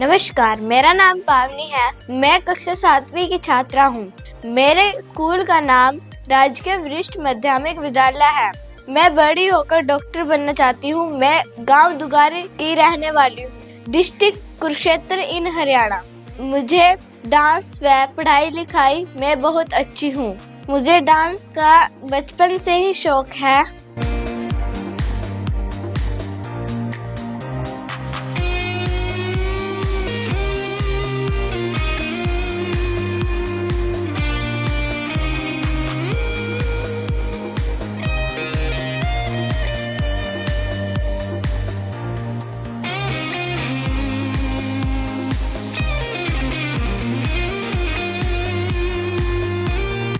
नमस्कार, मेरा नाम पावनी है। मैं कक्षा 7वीं की छात्रा हूँ। मेरे स्कूल का नाम राजकीय वरिष्ठ माध्यमिक विद्यालय है। मैं बड़ी होकर डॉक्टर बनना चाहती हूँ। मैं गांव दुगारी की रहने वाली हूँ, डिस्ट्रिक्ट कुरुक्षेत्र इन हरियाणा। मुझे डांस व पढ़ाई लिखाई में बहुत अच्छी हूँ। मुझे डांस का बचपन से ही शौक है।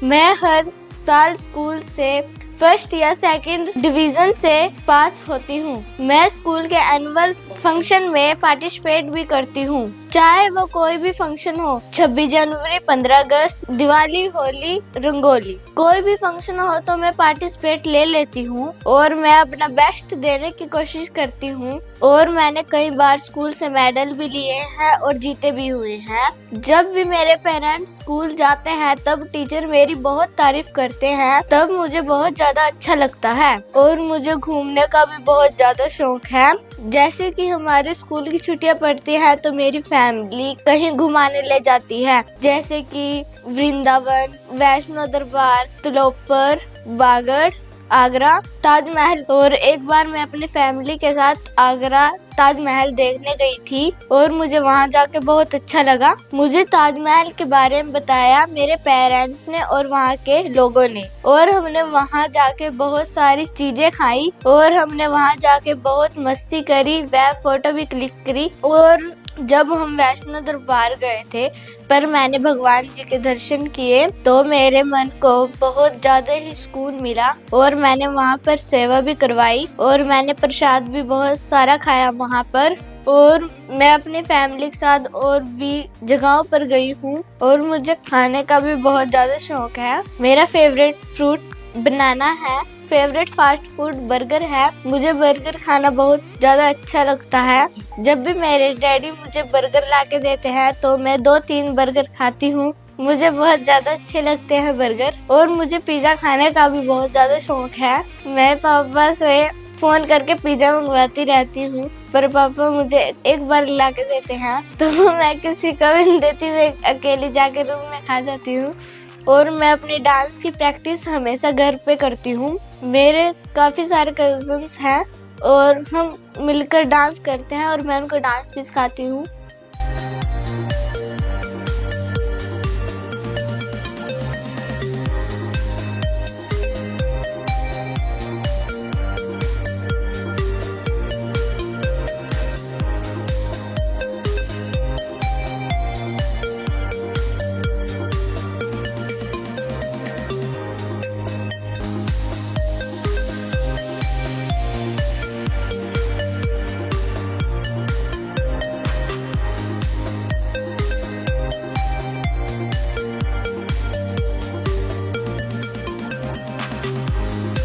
मैं हर साल स्कूल से फर्स्ट या सेकंड डिवीजन से पास होती हूँ। मैं स्कूल के एनुअल फंक्शन में पार्टिसिपेट भी करती हूँ, चाहे वो कोई भी फंक्शन हो। 26 जनवरी, 15 अगस्त, दिवाली, होली, रंगोली, कोई भी फंक्शन हो तो मैं पार्टिसिपेट ले लेती हूँ और मैं अपना बेस्ट देने की कोशिश करती हूँ। और मैंने कई बार स्कूल से मेडल भी लिए हैं और जीते भी हुए हैं। जब भी मेरे पेरेंट्स स्कूल जाते हैं तब टीचर मेरी बहुत तारीफ करते हैं, तब मुझे बहुत ज्यादा अच्छा लगता है। और मुझे घूमने का भी बहुत ज्यादा शौक है। जैसे कि हमारे स्कूल की छुट्टियां पड़ती है तो मेरी फैमिली कहीं घुमाने ले जाती है, जैसे कि वृंदावन, वैष्णो दरबार, तुलोपर, बागड़, आगरा, ताजमहल। और एक बार मैं अपनी फैमिली के साथ आगरा ताजमहल देखने गई थी और मुझे वहां जाके बहुत अच्छा लगा। मुझे ताजमहल के बारे में बताया मेरे पेरेंट्स ने और वहां के लोगों ने, और हमने वहां जाके बहुत सारी चीजें खाई और हमने वहां जाके बहुत मस्ती करी व फोटो भी क्लिक करी। और जब हम वैष्णो दरबार गए थे पर मैंने भगवान जी के दर्शन किए तो मेरे मन को बहुत ज्यादा ही सुकून मिला। और मैंने वहाँ पर सेवा भी करवाई और मैंने प्रसाद भी बहुत सारा खाया वहाँ पर। और मैं अपनी फैमिली के साथ और भी जगहों पर गई हूँ और मुझे खाने का भी बहुत ज्यादा शौक है। मेरा फेवरेट फ्रूट बनाना है। फेवरेट फास्ट फूड बर्गर है। मुझे बर्गर खाना बहुत ज्यादा अच्छा लगता है। जब भी मेरे डैडी मुझे बर्गर ला के देते हैं तो मैं 2-3 बर्गर खाती हूँ। मुझे बहुत ज्यादा अच्छे लगते हैं बर्गर। और मुझे पिज्जा खाने का भी बहुत ज्यादा शौक है। मैं पापा से फोन करके पिज्जा मंगवाती रहती हूँ पर पापा मुझे एक बार ला के देते हैं तो मैं किसी को भी नहीं देती, मैं अकेली जाके रूम में खा जाती हूँ। और मैं अपनी डांस की प्रैक्टिस हमेशा घर पे करती हूँ। मेरे काफ़ी सारे कजिन्स हैं और हम मिलकर डांस करते हैं और मैं उनको डांस भी सिखाती हूँ।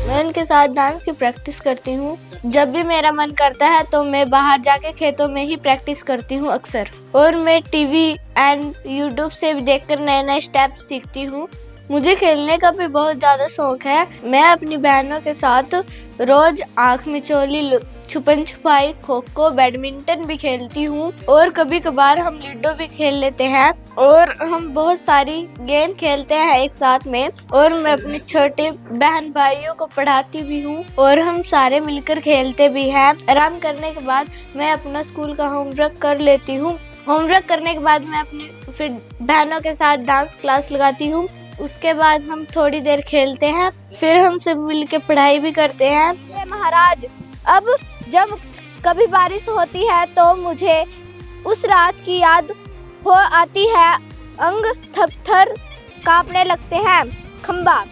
मैं उनके साथ डांस की प्रैक्टिस करती हूँ। जब भी मेरा मन करता है तो मैं बाहर जाके खेतों में ही प्रैक्टिस करती हूँ अक्सर। और मैं टीवी एंड यूट्यूब से भी देखकर नए नए स्टेप सीखती हूँ। मुझे खेलने का भी बहुत ज़्यादा शौक है। मैं अपनी बहनों के साथ रोज आँख मिचौली, छुपन छुपाई, खो खो, बैडमिंटन भी खेलती हूँ और कभी कभार हम लूडो भी खेल लेते हैं और हम बहुत सारी गेम खेलते हैं एक साथ में। और मैं अपने छोटे बहन भाइयों को पढ़ाती भी हूँ और हम सारे मिलकर खेलते भी हैं। आराम करने के बाद मैं अपना स्कूल का होमवर्क कर लेती हूँ। होमवर्क करने के बाद मैं अपने फिर बहनों के साथ डांस क्लास लगाती हूँ। उसके बाद हम थोड़ी देर खेलते हैं, फिर हम सब मिलकर पढ़ाई भी करते हैं। महाराज, अब जब कभी बारिश होती है तो मुझे उस रात की याद हो आती है। अंग थर-थर कांपने लगते हैं। खंबा,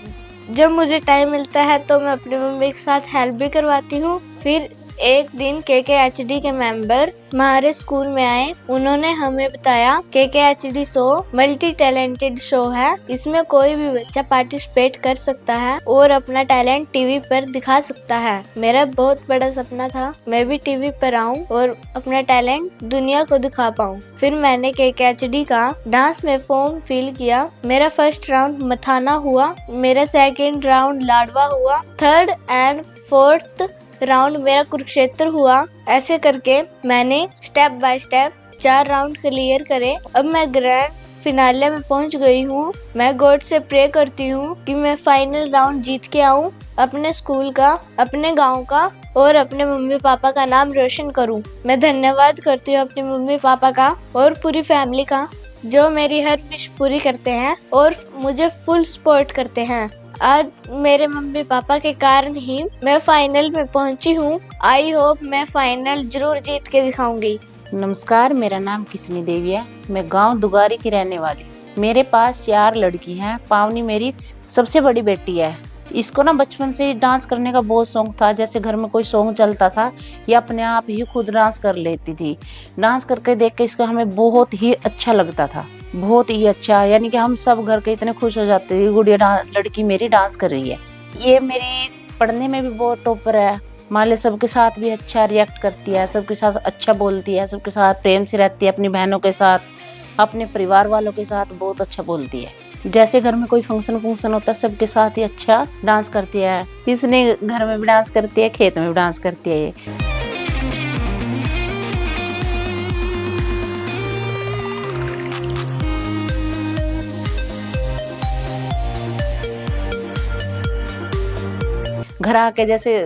जब मुझे टाइम मिलता है तो मैं अपनी मम्मी के साथ हेल्प भी करवाती हूँ। फिर एक दिन KKHD के मेंबर हमारे स्कूल में आए। उन्होंने हमें बताया KKHD show multi talented show है। इसमें कोई भी बच्चा पार्टिसिपेट कर सकता है और अपना टैलेंट टीवी पर दिखा सकता है। मेरा बहुत बड़ा सपना था मैं भी टीवी पर आऊं और अपना टैलेंट दुनिया को दिखा पाऊं। फिर मैंने KKHD का डांस में फॉर्म फिल किया। मेरा फर्स्ट राउंड मथाना हुआ, मेरा सेकंड राउंड लाडवा हुआ, थर्ड एंड फोर्थ राउंड मेरा कुरुक्षेत्र हुआ। ऐसे करके मैंने step by step 4 round clear करे। अब मैं ग्रैंड फिनाले में पहुंच गई हूँ। मैं गॉड से प्रे करती हूँ कि मैं फाइनल राउंड जीत के आऊँ, अपने स्कूल का, अपने गांव का और अपने मम्मी पापा का नाम रोशन करूँ। मैं धन्यवाद करती हूँ अपने मम्मी पापा का और पूरी फैमिली का, जो मेरी हर विश पूरी करते हैं और मुझे फुल सपोर्ट करते हैं। आज मेरे मम्मी पापा के कारण ही मैं फाइनल में पहुंची हूँ। आई होप मैं फाइनल जरूर जीत के दिखाऊंगी। नमस्कार, मेरा नाम किसनी देवी है। मैं गांव दुगारी की रहने वाली। मेरे पास 4 लड़की हैं। पावनी मेरी सबसे बड़ी बेटी है। इसको ना बचपन से ही डांस करने का बहुत शौक था। जैसे घर में कोई सॉन्ग चलता था, ये अपने आप ही खुद डांस कर लेती थी। डांस करके देख के इसको हमें बहुत ही अच्छा लगता था, बहुत ही अच्छा। यानी कि हम सब घर के इतने खुश हो जाते थे, गुड़िया लड़की मेरी डांस कर रही है। ये मेरी पढ़ने में भी बहुत टॉपर है। मान ले सबके साथ भी अच्छा रिएक्ट करती है, सबके साथ अच्छा बोलती है, सबके साथ प्रेम से रहती है, अपनी बहनों के साथ, अपने परिवार वालों के साथ बहुत अच्छा बोलती है। जैसे घर में कोई फंक्शन होता है, सबके साथ ही अच्छा डांस करती है। इसने घर में भी डांस करती है, खेत में भी डांस करती है। घर आके जैसे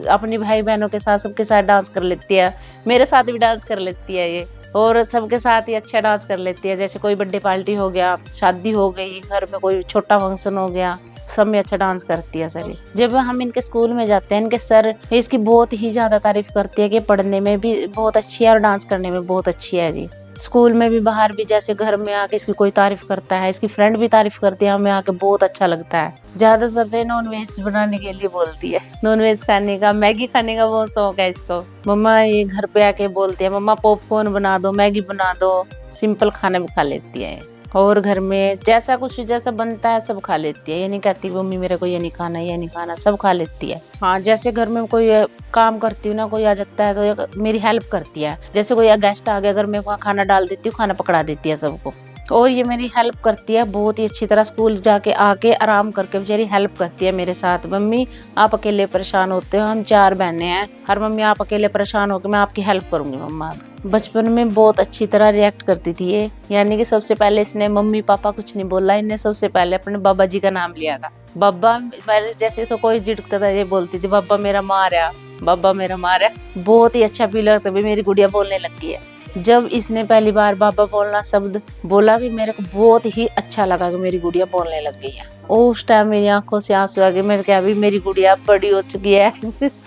अपनी भाई बहनों के साथ सबके साथ डांस कर लेती है, मेरे साथ भी डांस कर लेती है ये, और सबके साथ ही अच्छा डांस कर लेती है। जैसे कोई बर्थडे पार्टी हो गया, शादी हो गई, घर में कोई छोटा फंक्शन हो गया, सब में अच्छा डांस करती है सर। जब हम इनके स्कूल में जाते हैं, इनके सर इसकी बहुत ही ज्यादा तारीफ करती है कि पढ़ने में भी बहुत अच्छी है और डांस करने में बहुत अच्छी है जी। स्कूल में भी, बाहर भी, जैसे घर में आके इसकी कोई तारीफ करता है, इसकी फ्रेंड भी तारीफ करती है, हमें आके बहुत अच्छा लगता है। ज्यादा सर नॉन वेज बनाने के लिए बोलती है, नॉन वेज खाने का, मैगी खाने का बहुत शौक है इसको। मम्मा ये घर पे आके बोलती है, मम्मा पॉपकॉर्न बना दो, मैगी बना दो। सिंपल खाना भी खा लेती है और घर में जैसा कुछ जैसा बनता है सब खा लेती है। ये नहीं कहती मम्मी मेरे को ये नहीं खाना, ये नहीं खाना, सब खा लेती है। हाँ, जैसे घर में कोई काम करती हूँ ना, कोई आ जाता है तो मेरी हेल्प करती है। जैसे कोई गेस्ट आ गया, अगर मैं वहाँ खाना डाल देती हूँ, खाना पकड़ा देती है सबको, और ये मेरी हेल्प करती है बहुत ही अच्छी तरह। स्कूल जाके आके आराम करके बेचारी हेल्प करती है मेरे साथ। मम्मी आप अकेले परेशान होते हो, हम 4 बहनें हैं, हर मम्मी आप अकेले परेशान हो के मैं आपकी हेल्प करूंगी मम्मा। बचपन में बहुत अच्छी तरह रिएक्ट करती थी ये। यानी कि सबसे पहले इसने मम्मी पापा कुछ नहीं बोला, इन्हें सबसे पहले अपने बाबा जी का नाम लिया था। बाबा, पहले जैसे इसको कोई झिड़कता था ये बोलती थी बाबा मेरा मारा, बाबा मेरा मारा। बहुत ही अच्छा फील लगता है, मेरी गुड़िया बोलने लग गई है। जब इसने पहली बार बाबा बोलना शब्द बोला कि मेरे को बहुत ही अच्छा लगा कि मेरी गुड़िया बोलने लग गई है। उस टाइम मेरी आंखों से आंसू आ गए। मैंने कहा अभी मेरी गुड़िया बड़ी हो चुकी है।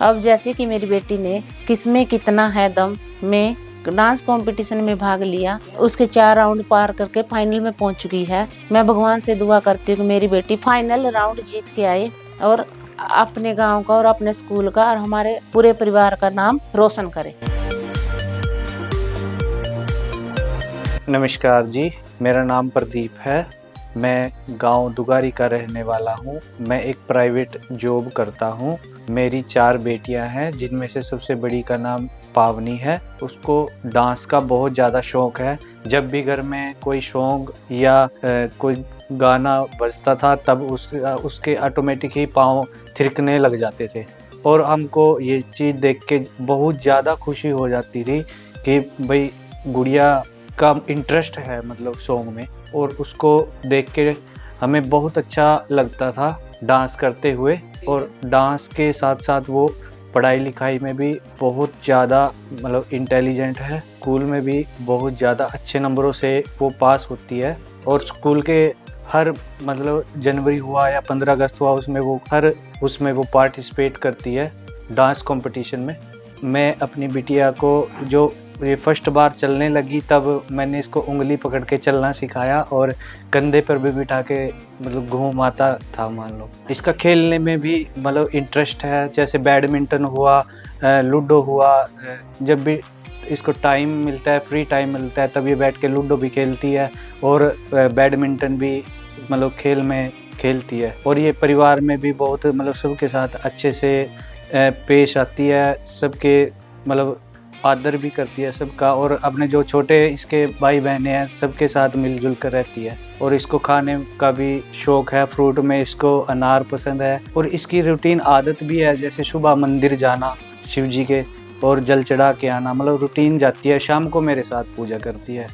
अब जैसे कि मेरी बेटी ने किसमें कितना है दम में डांस कंपटीशन में भाग लिया, उसके 4 राउंड पार करके फाइनल में पहुंच चुकी है। मैं भगवान से दुआ करती हूँ कि मेरी बेटी फाइनल राउंड जीत के आए और अपने गाँव का और अपने स्कूल का और हमारे पूरे परिवार का नाम रोशन करे। नमस्कार जी, मेरा नाम प्रदीप है। मैं गांव दुगारी का रहने वाला हूं। मैं एक प्राइवेट जॉब करता हूं। मेरी 4 बेटियां हैं, जिनमें से सबसे बड़ी का नाम पावनी है। उसको डांस का बहुत ज़्यादा शौक है। जब भी घर में कोई सॉन्ग या कोई गाना बजता था, तब उसके ऑटोमेटिक ही पाँव थिरकने लग जाते थे और हमको ये चीज़ देख के बहुत ज़्यादा खुशी हो जाती थी कि भाई गुड़िया का इंटरेस्ट है मतलब सॉन्ग में, और उसको देख के हमें बहुत अच्छा लगता था डांस करते हुए। और डांस के साथ साथ वो पढ़ाई लिखाई में भी बहुत ज़्यादा मतलब इंटेलिजेंट है। स्कूल में भी बहुत ज़्यादा अच्छे नंबरों से वो पास होती है और स्कूल के हर मतलब जनवरी हुआ या 15 अगस्त हुआ, उसमें वो पार्टिसिपेट करती है डांस कंपटीशन में। मैं अपनी बिटिया को जो ये फर्स्ट बार चलने लगी तब मैंने इसको उंगली पकड़ के चलना सिखाया और कंधे पर भी बिठा के मतलब घुमाता था मान लो। इसका खेलने में भी मतलब इंटरेस्ट है, जैसे बैडमिंटन हुआ, लूडो हुआ। जब भी इसको टाइम मिलता है, फ्री टाइम मिलता है, तब ये बैठ के लूडो भी खेलती है और बैडमिंटन भी मतलब खेल में खेलती है। और ये परिवार में भी बहुत मतलब सबके साथ अच्छे से पेश आती है, सबके मतलब आदर भी करती है सबका। और अपने जो छोटे इसके भाई बहनें हैं सबके साथ मिलजुल कर रहती है। और इसको खाने का भी शौक है, फ्रूट में इसको अनार पसंद है। और इसकी रूटीन आदत भी है, जैसे सुबह मंदिर जाना शिव जी के और जल चढ़ा के आना, मतलब रूटीन जाती है। शाम को मेरे साथ पूजा करती है।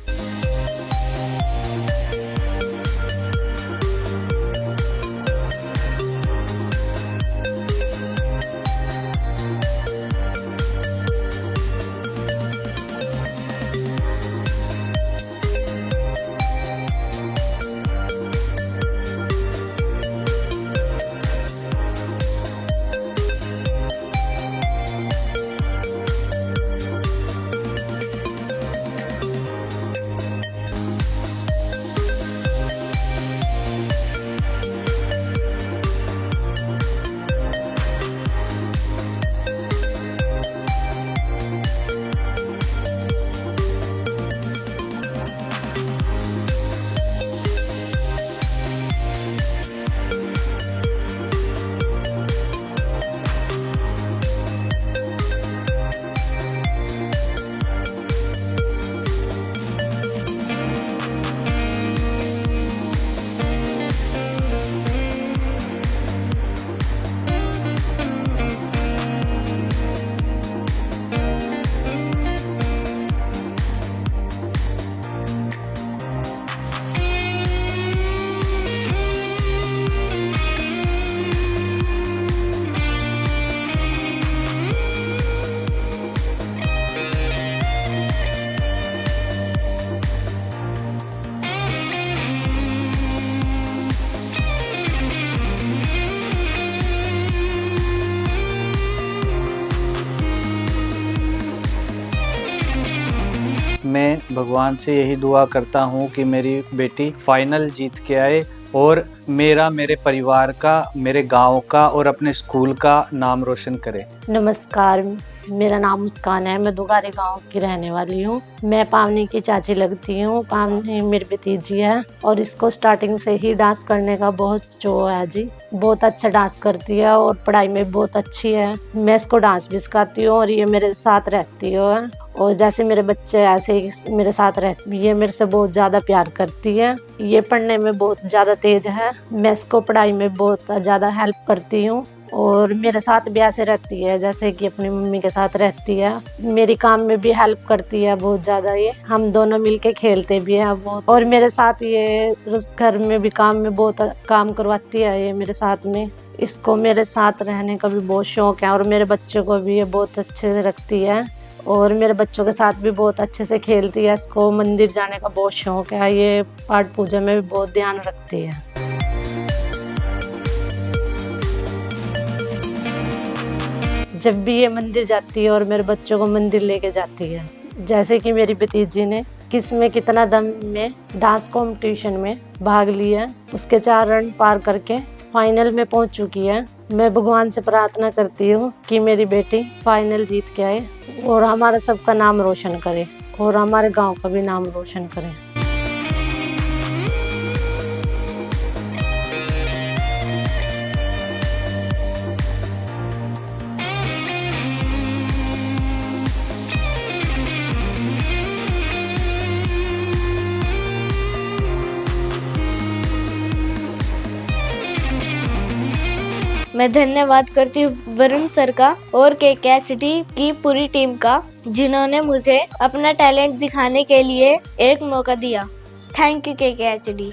मैं भगवान से यही दुआ करता हूँ कि मेरी बेटी फाइनल जीत के आए और मेरा, मेरे परिवार का, मेरे गांव का और अपने स्कूल का नाम रोशन करे। नमस्कार, मेरा नाम मुस्कान है। मैं दुगारी गांव की रहने वाली हूँ। मैं पावनी की चाची लगती हूँ। पावनी मेरी भतीजी है और इसको स्टार्टिंग से ही डांस करने का बहुत जो है जी। बहुत अच्छा डांस करती है और पढ़ाई में बहुत अच्छी है। मैं इसको डांस भी सिखाती हूँ और ये मेरे साथ रहती है। और जैसे मेरे बच्चे ऐसे ही मेरे साथ रहती है। ये मेरे से बहुत ज़्यादा प्यार करती है। ये पढ़ने में बहुत ज़्यादा तेज है। मैं इसको पढ़ाई में बहुत ज़्यादा हेल्प करती हूँ और मेरे साथ भी ऐसे रहती है जैसे कि अपनी मम्मी के साथ रहती है। मेरी काम में भी हेल्प करती है बहुत ज़्यादा। ये हम दोनों मिलके खेलते भी हैं बहुत। और मेरे साथ ये घर में भी काम में बहुत काम करवाती है ये मेरे साथ में। इसको मेरे साथ रहने का भी बहुत शौक है और मेरे बच्चों को भी ये बहुत अच्छे से रखती है और मेरे बच्चों के साथ भी बहुत अच्छे से खेलती है। इसको मंदिर जाने का बहुत शौक है। ये पाठ पूजा में भी बहुत ध्यान रखती है। जब भी ये मंदिर जाती है और मेरे बच्चों को मंदिर लेके जाती है, जैसे कि मेरी भतीजी ने किस में कितना दम में डांस कंपटीशन में भाग लिया, उसके 4 रन पार करके फाइनल में पहुंच चुकी है। मैं भगवान से प्रार्थना करती हूँ कि मेरी बेटी फाइनल जीत के आए और हमारा सबका नाम रोशन करे और हमारे गांव का भी नाम रोशन करे। मैं धन्यवाद करती हूँ वरुण सर का और KKHD की पूरी टीम का, जिन्होंने मुझे अपना टैलेंट दिखाने के लिए एक मौका दिया। Thank you KKHD।